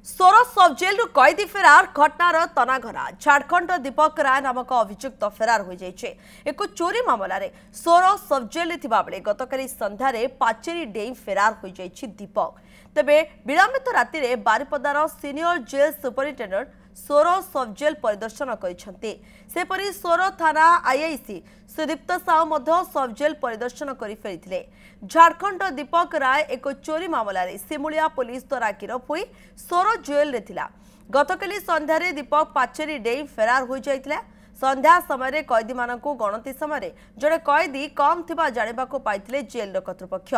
सोर सब जेल कैदी फेरार घटनार तनाघना झारखंड दीपक राय नामक अभियुक्त फेरार हो जाइए। एक चोरी मामला रे सोर सब जेल बेले गतकाली संध्यारे पाचेरी डेई फेरार हो जाइए दीपक। तेबे विलंबित राति रे बारिपदार सीनियर जेल सुपरिटेडेंट सोर सब जेल परिदर्शन करपरी सोर थाना आईआईसी सुदीप्त साहू सब जेल परिदर्शन कर फेरी। झारखंड दीपक राय एक चोरी मामला रे सिमुलिया पुलिस द्वारा गिरफ हुई सोर जेल रे थिला। गतकाली संध्यारे दीपक पाचेरी डेई फेरार हो जाइतिला। संध्या समय कैदी मानकु गणति समय जड़े कैदी कम थिबा जानिबा को पाइथिले जेल कर्तृपक्ष।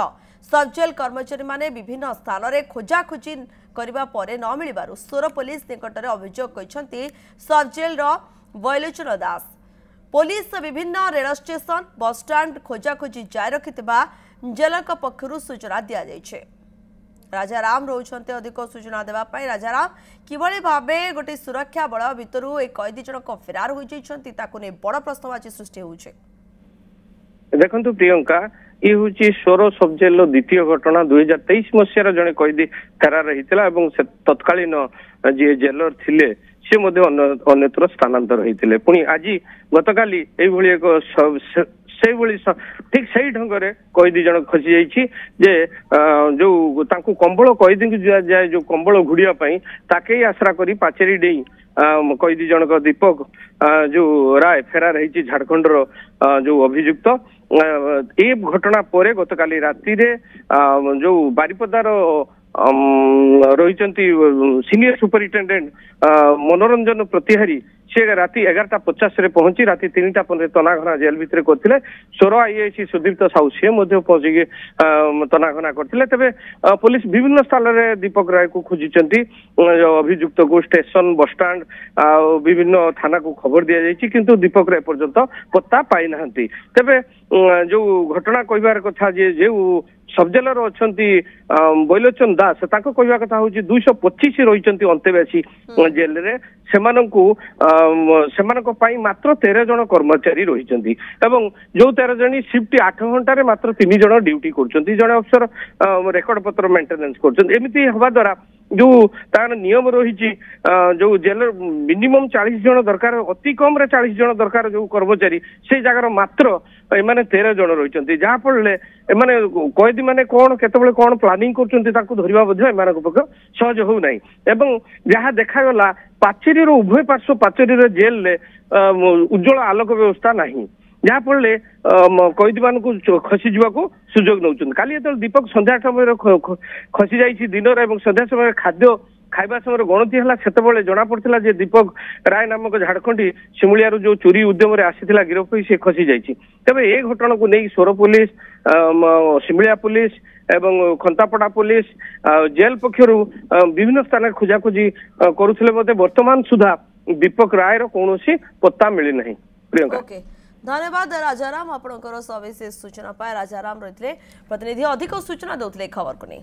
सब जेल कर्मचारी माने विभिन्न स्थान में खोजाखोजी करबा परे न मिलिबारु सोर पुलिस निकटरे अभियोग करिसेंती सब जेल बयलोचन दास। पुलिस विभिन्न रेल स्टेशन बस स्टाण्ड खोजाखोजी जारी रखिथिबा जेलक पक्षरु सूचना दिया जाइछे। राजाराम रोचंते अधिक सूचना देवाई। राजाराम किभली भाबे गोटे सुरक्षा बल भितरु एक कैदी जनक फेरार हो जाइछंती ताकु ने बड़ प्रश्नवाची सृष्टि होउछे। देखंतु प्रियंका ये हूँ सोर सब जेल द्वितीय घटना 2023 मसीहार जड़े कैदी फेरार रहीतिला एवं तत्कालीन जी जेलर थिले से अन्यत्र स्थानांतर होते पुणी आज गतकाली एक ठीक सही ढंग से कैदी जन खसी जाइए जो तांकु कंबल कैदी को दिया जाए जो कंबल घुड़िया ताके आसरा करी पाचेरी डेई कैदी जनक दीपक जो राय फेरार है झारखंड जो अभियुक्त ए घटना पर गतकाली राति रे जो बारिपदार रही सीनियर सुपरिटेडेंट मनोरंजन प्रतिहारी से राति 11:50 पहुंची राति 3टा तनाघना जेल भितर करते सोर आईआईसी सुदीप्त साहू सी पहुंची तनाघना करते। तेरे पुलिस विभिन्न स्थान में दीपक राय को खोजी अभियुक्त को स्टेशन बस स्टाण्ड विभिन्न थाना को खबर दि जाइए किंतु दीपक राय पर्यंत पत्ता पाई ना। तेरे जो घटना कहबार कथा जे सब जेलर अच्छा बैलोचन दास कहवा कथा हूँ 225 रही अंतेवासी जेल रे मात्र 13 जन कर्मचारी रही जो 13 जन शिफ्ट 8 घंटे मात्र 3 जन ड्यूटी कर जड़े अफसर रेकर्ड पत्र मेंटेनेंस करमती हवा द्वारा जो तार नियम रही जो जेलर मिनिमम 40 जन दरकार अति कम 40 जन दरकार जो कर्मचारी से जगार मात्र एमाने 13 जन रही जहाँफल एमाने कैदी माने कौन केतबेले कौन प्लानिंग कर सहज हो ना। जहाँ देखागला पाचेरी उभय पार्श्व पाचेरी जेल उज्जवल आलोक व्यवस्था नहीं जहाँफल कैदी मान खसी जावाक सुजोग नौ। काली जो दीपक संध्या समय खसी जाइए दिन संध्या समय खाद्य खाइबा समय गणति है से जना पड़ा जे दीपक राय नामक झारखंडी सिमुलिया जो चोरी उद्यम आसीला गिरफ से खसी जाइए। तेज ए घटना को नहीं सोर पुलिस सिमुलिया पुलिस एवं खंतापड़ा पुलिस जेल पक्षर विभिन्न स्थान खोजाखोजी करुले वर्तमान सुधा दीपक रायर कौन पत्ता मिली ना। प्रियंका धन्यवाद राजाराम आपणकर सविशेष सूचना पाए। राजाराम रही प्रतिनिधि अधिक सूचना देते खबर को नहीं।